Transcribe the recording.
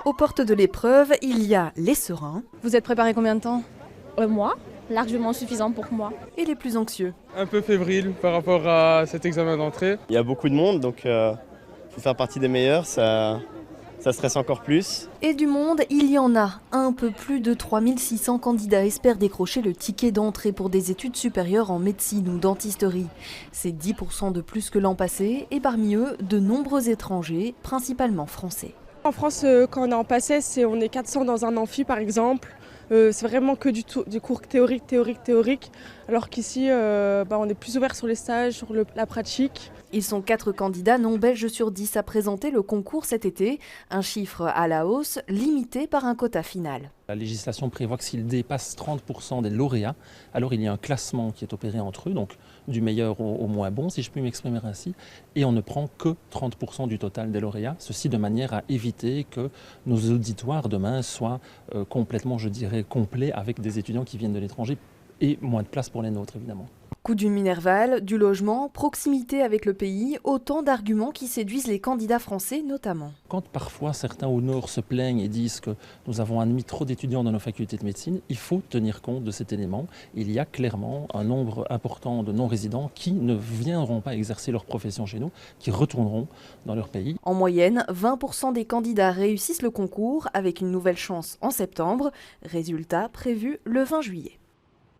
Aux portes de l'épreuve, il y a les sereins. Vous êtes préparé combien de temps? Moi, largement suffisant pour moi. Et les plus anxieux. Un peu fébrile par rapport à cet examen d'entrée. Il y a beaucoup de monde, donc faut faire partie des meilleurs, ça stresse encore plus. Et du monde, il y en a. Un peu plus de 3600 candidats espèrent décrocher le ticket d'entrée pour des études supérieures en médecine ou dentisterie. C'est 10% de plus que l'an passé, et parmi eux, de nombreux étrangers, principalement français. En France, quand on est en PACES, on est 400 dans un amphi par exemple. C'est vraiment que du cours théorique. Alors qu'ici, on est plus ouvert sur les stages, sur la pratique. Ils sont 4 candidats non belges sur 10 à présenter le concours cet été. Un chiffre à la hausse, limité par un quota final. La législation prévoit que s'il dépasse 30% des lauréats, alors il y a un classement qui est opéré entre eux, donc du meilleur au moins bon, si je puis m'exprimer ainsi, et on ne prend que 30% du total des lauréats, ceci de manière à éviter que nos auditoires demain soient complètement, je dirais, complets avec des étudiants qui viennent de l'étranger et moins de place pour les nôtres, évidemment. Coût du minerval, du logement, proximité avec le pays, autant d'arguments qui séduisent les candidats français notamment. Quand parfois certains au Nord se plaignent et disent que nous avons admis trop d'étudiants dans nos facultés de médecine, il faut tenir compte de cet élément. Il y a clairement un nombre important de non-résidents qui ne viendront pas exercer leur profession chez nous, qui retourneront dans leur pays. En moyenne, 20% des candidats réussissent le concours avec une nouvelle chance en septembre. Résultat prévu le 20 juillet.